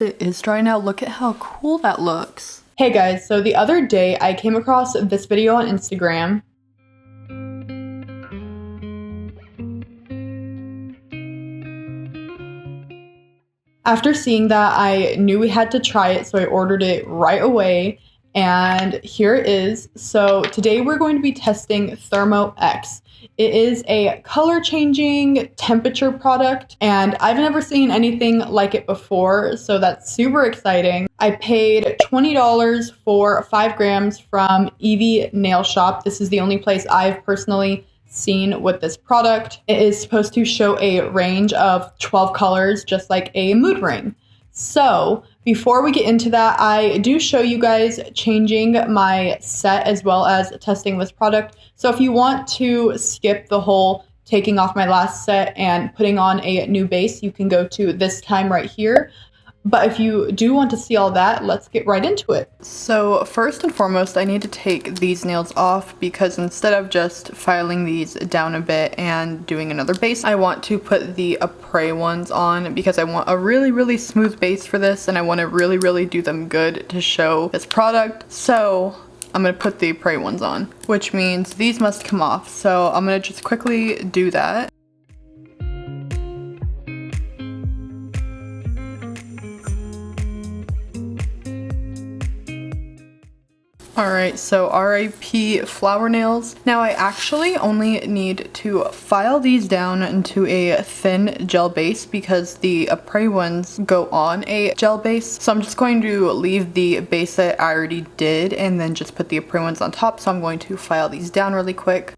It is dry now. Look at how cool that looks. Hey guys, so the other day I came across this video on Instagram. After seeing that, I knew we had to try it, so I ordered it right away. And here it is. So today we're going to be testing Thermo X. It is a color changing temperature product, and I've never seen anything like it before, so that's super exciting. I paid $20 for 5 grams from Evie Nail Shop. This is the only place I've personally seen with this product. It is supposed to show a range of 12 colors, just like a mood ring. So before we get into that, I do show you guys changing my set as well as testing this product. So if you want to skip the whole taking off my last set and putting on a new base, you can go to this time right here. But if you do want to see all that, let's get right into it. So first and foremost, I need to take these nails off because instead of just filing these down a bit and doing another base, I want to put the Apres ones on because I want a really smooth base for this, and I want to really do them good to show this product. So I'm going to put the Apres ones on, which means these must come off. So I'm going to just quickly do that. Alright, so RIP flower nails. Now I actually only need to file these down into a thin gel base because the Apres ones go on a gel base. So I'm just going to leave the base that I already did and then just put the Apres ones on top. So I'm going to file these down really quick.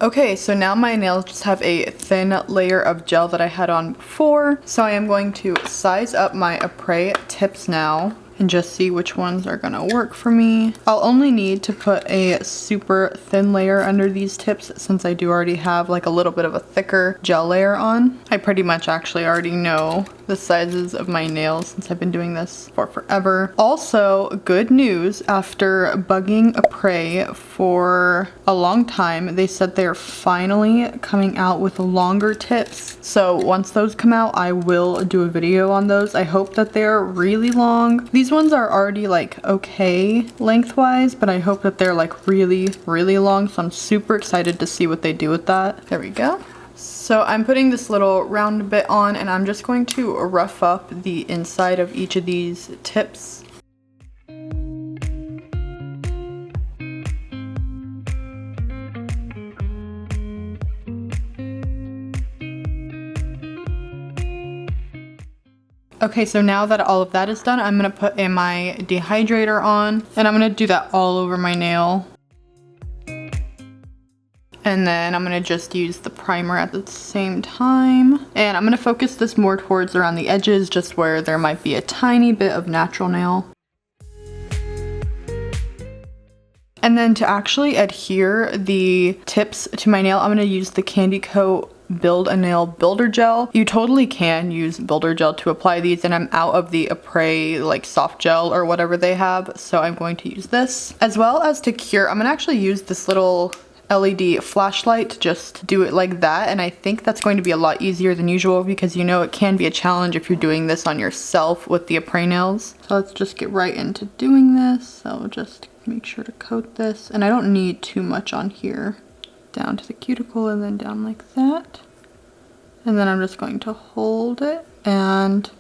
Okay, so now my nails just have a thin layer of gel that I had on before. So I am going to size up my Apres tips now and just see which ones are gonna work for me. I'll only need to put a super thin layer under these tips since I do already have like a little bit of a thicker gel layer on. I pretty much actually already know the sizes of my nails since I've been doing this for forever. Also, good news, after bugging Apres for a long time, they said they're finally coming out with longer tips. So once those come out, I will do a video on those. I hope that they're really long. These ones are already like okay lengthwise, but I hope that they're like really long. So I'm super excited to see what they do with that. There we go. So I'm putting this little round bit on and I'm just going to rough up the inside of each of these tips. Okay, so now that all of that is done, I'm gonna put in my dehydrator on and I'm gonna do that all over my nail. And then I'm gonna just use the primer at the same time. And I'm gonna focus this more towards around the edges, just where there might be a tiny bit of natural nail. And then to actually adhere the tips to my nail, I'm gonna use the Candy Coat Build a Nail Builder Gel. You totally can use builder gel to apply these, and I'm out of the Apres like soft gel or whatever they have, so I'm going to use this. As well as to cure, I'm gonna actually use this little LED flashlight to just do it like that, and I think that's going to be a lot easier than usual because you know it can be a challenge if you're doing this on yourself with the Apres nails. So let's just get right into doing this. So just make sure to coat this, and I don't need too much on here. Down to the cuticle and then down like that. And then I'm just going to hold it and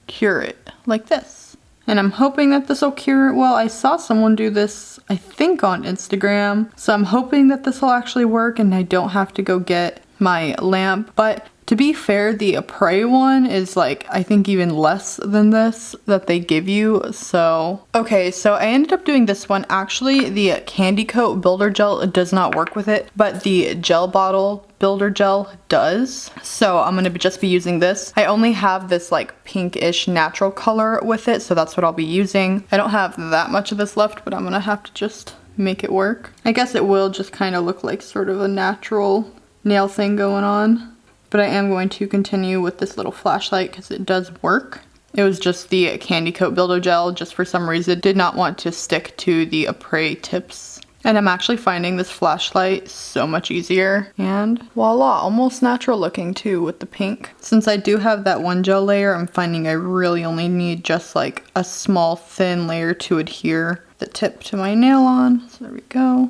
cure it like this. And I'm hoping that this will cure it well. I saw someone do this, I think on Instagram. So I'm hoping that this will actually work and I don't have to go get my lamp. But to be fair, the Apres one is like, I think even less than this that they give you. So, okay, so I ended up doing this one. Actually, the Candy Coat Builder Gel does not work with it, but the gel bottle builder gel does. So I'm gonna just be using this. I only have this like pinkish natural color with it, so that's what I'll be using. I don't have that much of this left, but I'm gonna have to just make it work. I guess it will just kind of look like sort of a natural nail thing going on. But I am going to continue with this little flashlight because it does work. It was just the Candy Coat Builder Gel, just for some reason did not want to stick to the Apres tips. And I'm actually finding this flashlight so much easier. And voila, almost natural looking too with the pink. Since I do have that one gel layer, I'm finding I really only need just like a small thin layer to adhere the tip to my nail on. So there we go.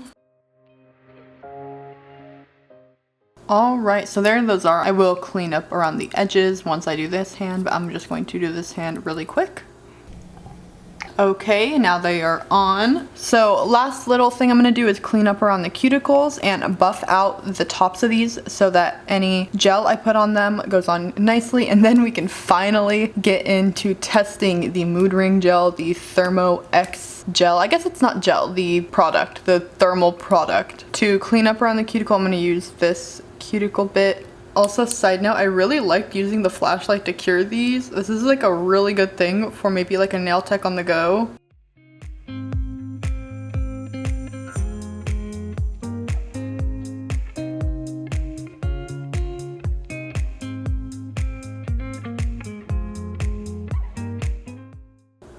Alright, so there those are. I will clean up around the edges once I do this hand, but I'm just going to do this hand really quick. Okay, now they are on. So last little thing I'm going to do is clean up around the cuticles and buff out the tops of these so that any gel I put on them goes on nicely, and then we can finally get into testing the mood ring gel, the Thermo X gel. I guess it's not gel, the product, the thermal product. To clean up around the cuticle, I'm going to use this cuticle bit. Also, side note, I really like using the flashlight to cure these. This is like a really good thing for maybe like a nail tech on the go.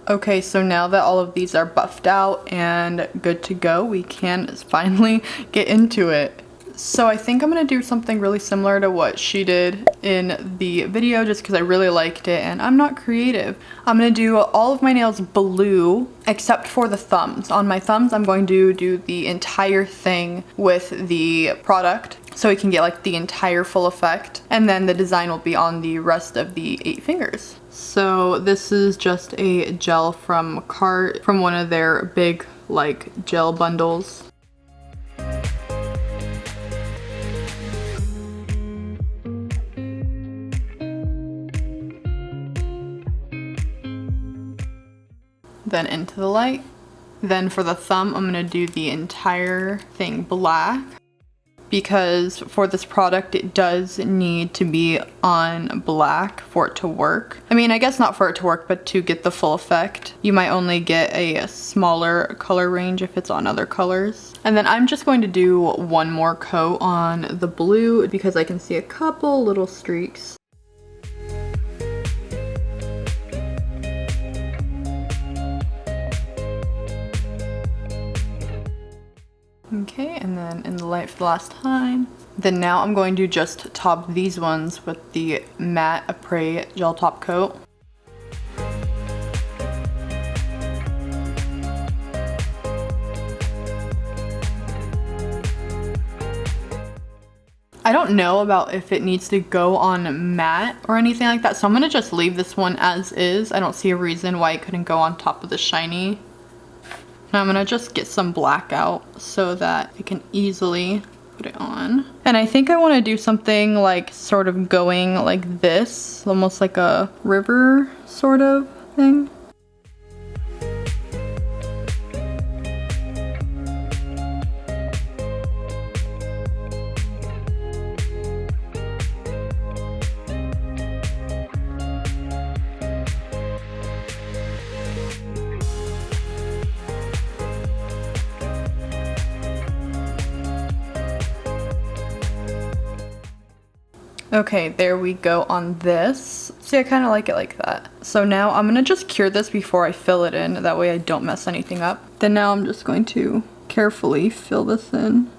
Okay, so now that all of these are buffed out and good to go, we can finally get into it. So I think I'm going to do something really similar to what she did in the video just because I really liked it and I'm not creative. I'm going to do all of my nails blue except for the thumbs. On my thumbs, I'm going to do the entire thing with the product so we can get like the entire full effect, and then the design will be on the rest of the 8 fingers. So this is just a gel from Cart, from one of their big like gel bundles. Then into the light. Then for the thumb, I'm gonna do the entire thing black because for this product, it does need to be on black for it to work. I mean, I guess not for it to work, but to get the full effect. You might only get a smaller color range if it's on other colors. And then I'm just going to do one more coat on the blue because I can see a couple little streaks. Okay, and then in the light for the last time. Then now I'm going to just top these ones with the matte Apres gel top coat. I don't know about if it needs to go on matte or anything like that, so I'm gonna just leave this one as is. I don't see a reason why it couldn't go on top of the shiny. Now I'm gonna just get some black out so that I can easily put it on. And I think I wanna do something like sort of going like this, almost like a river sort of thing. Okay, there we go on this. See, I kind of like it like that. So now I'm gonna just cure this before I fill it in. That way I don't mess anything up. Then now I'm just going to carefully fill this in.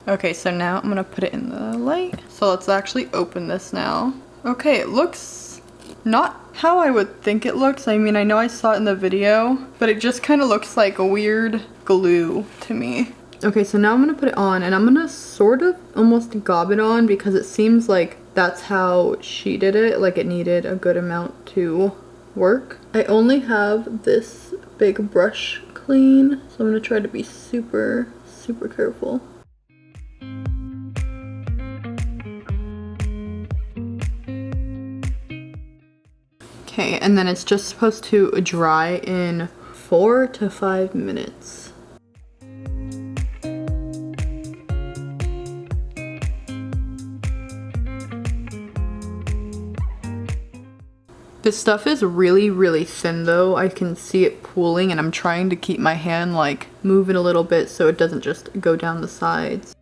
Okay, so now I'm gonna put it in the light. So let's actually open this now. Okay, it looks not how I would think it looks. I mean, I know I saw it in the video, but it just kind of looks like a weird glue to me. Okay, so now I'm gonna put it on and I'm gonna sort of almost gob it on because it seems like that's how she did it. Like it needed a good amount to work. I only have this big brush clean, so I'm gonna try to be super, super careful. Okay, and then it's just supposed to dry in 4 to 5 minutes. This stuff is really, really thin though. I can see it pooling and I'm trying to keep my hand like moving a little bit so it doesn't just go down the sides.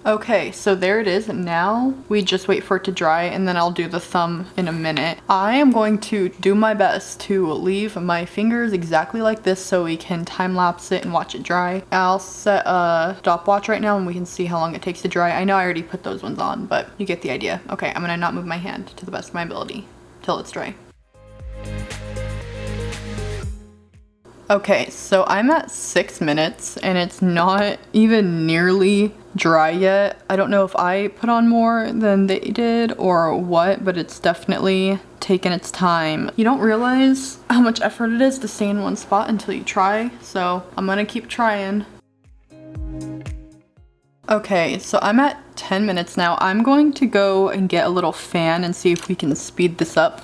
Okay, so there it is. Now we just wait for it to dry and then I'll do the thumb in a minute. I am going to do my best to leave my fingers exactly like this so we can time lapse it and watch it dry. I'll set a stopwatch right now and we can see how long it takes to dry. I know I already put those ones on, but you get the idea. Okay, I'm gonna not move my hand to the best of my ability till it's dry. Okay, so I'm at 6 minutes and it's not even nearly dry yet. I don't know if I put on more than they did or what, but it's definitely taken its time. You don't realize how much effort it is to stay in one spot until you try, so I'm gonna keep trying. Okay, so I'm at 10 minutes now. I'm going to go and get a little fan and see if we can speed this up.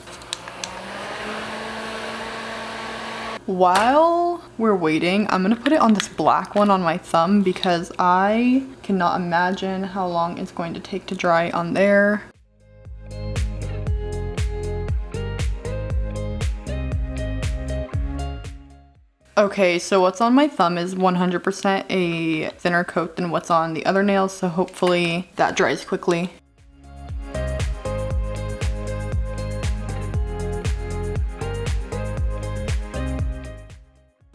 While we're waiting, I'm gonna put it on this black one on my thumb because I cannot imagine how long it's going to take to dry on there. Okay, so what's on my thumb is 100% a thinner coat than what's on the other nails, so hopefully that dries quickly.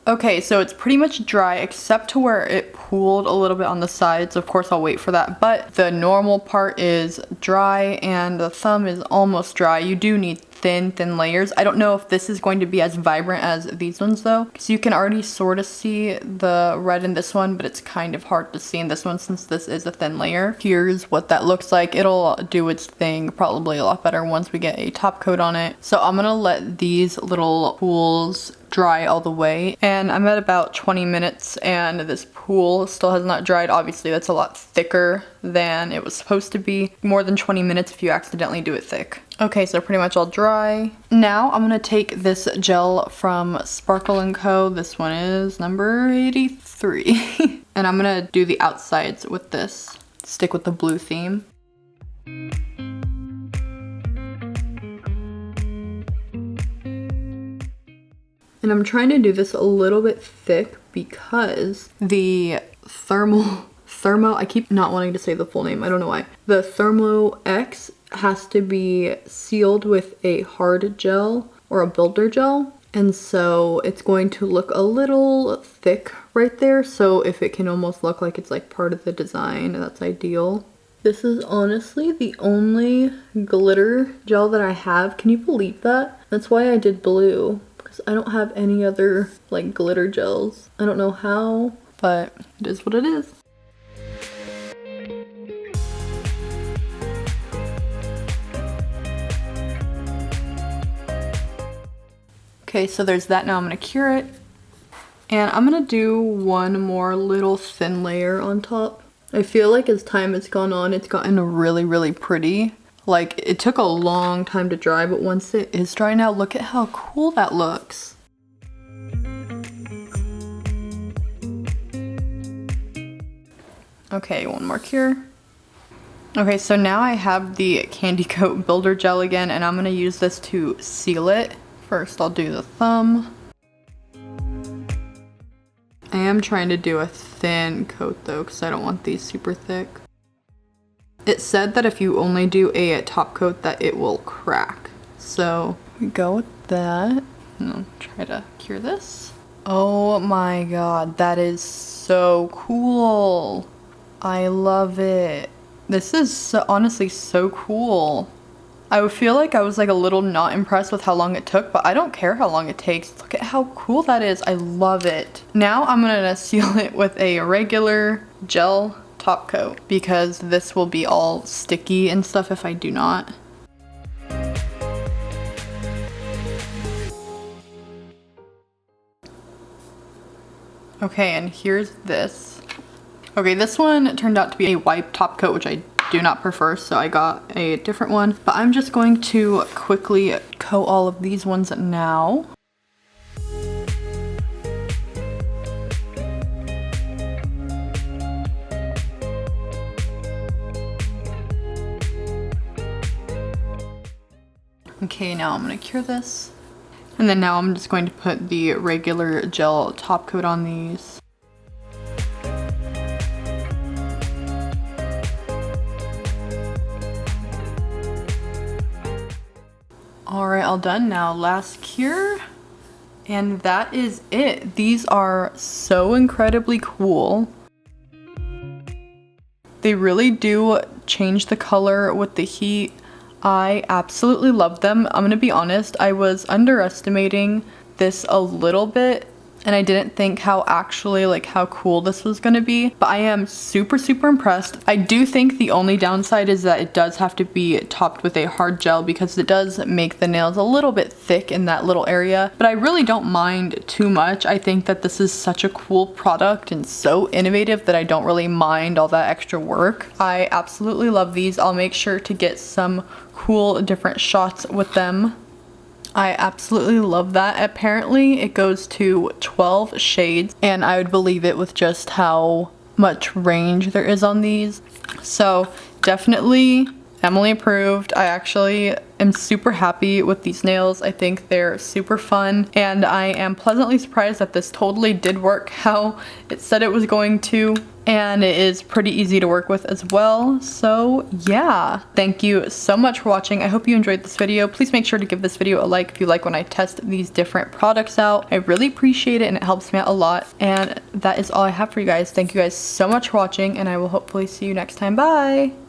Okay, so it's pretty much dry except to where it pooled a little bit on the sides. Of course, I'll wait for that, but the normal part is dry and the thumb is almost dry. You do need thin layers. I don't know if this is going to be as vibrant as these ones though, because you can already sort of see the red in this one, but it's kind of hard to see in this one since this is a thin layer. Here's what that looks like. It'll do its thing probably a lot better once we get a top coat on it. So I'm gonna let these little pools dry all the way, and I'm at about 20 minutes and this pool still has not dried. Obviously that's a lot thicker than it was supposed to be. More than 20 minutes if you accidentally do it thick. Okay, so pretty much all dry. Now I'm gonna take this gel from Sparkle & Co. This one is number 83. And I'm gonna do the outsides with this. Stick with the blue theme. And I'm trying to do this a little bit thick because the Thermo, I keep not wanting to say the full name, I don't know why. The Thermo X has to be sealed with a hard gel or a builder gel. And so it's going to look a little thick right there. So if it can almost look like it's like part of the design, that's ideal. This is honestly the only glitter gel that I have. Can you believe that? That's why I did blue. I don't have any other like glitter gels. I don't know how, but it is what it is. Okay, so there's that. Now I'm gonna cure it. And I'm gonna do one more little thin layer on top. I feel like as time has gone on, it's gotten really, really pretty. Like, it took a long time to dry, but once it is dry now, look at how cool that looks. Okay, one more cure. Okay, so now I have the Candy Coat Builder Gel again, and I'm gonna use this to seal it. First, I'll do the thumb. I am trying to do a thin coat though, because I don't want these super thick. It said that if you only do a top coat that it will crack. So we go with that. And I'll try to cure this. Oh my god, that is so cool. I love it. This is so, honestly so cool. I would feel like I was like a little not impressed with how long it took, but I don't care how long it takes. Look at how cool that is. I love it. Now I'm gonna seal it with a regular gel top coat because this will be all sticky and stuff if I do not. Okay, and here's this. Okay, this one turned out to be a white top coat, which I do not prefer, so I got a different one. But I'm just going to quickly coat all of these ones now. Okay, now I'm gonna cure this. And then now I'm just going to put the regular gel top coat on these. Alright, all done now. Last cure. And that is it. These are so incredibly cool. They really do change the color with the heat. I absolutely love them. I'm gonna be honest, I was underestimating this a little bit and I didn't think how cool this was gonna be, but I am super impressed. I do think the only downside is that it does have to be topped with a hard gel because it does make the nails a little bit thick in that little area, but I really don't mind too much. I think that this is such a cool product and so innovative that I don't really mind all that extra work. I absolutely love these. I'll make sure to get some cool different shots with them. I absolutely love that. Apparently it goes to 12 shades and I would believe it with just how much range there is on these. So definitely Emily approved. I actually am super happy with these nails. I think they're super fun and I am pleasantly surprised that this totally did work how it said it was going to. And it is pretty easy to work with as well. So yeah, thank you so much for watching. I hope you enjoyed this video. Please make sure to give this video a like if you like when I test these different products out. I really appreciate it and it helps me out a lot. And that is all I have for you guys. Thank you guys so much for watching and I will hopefully see you next time. Bye!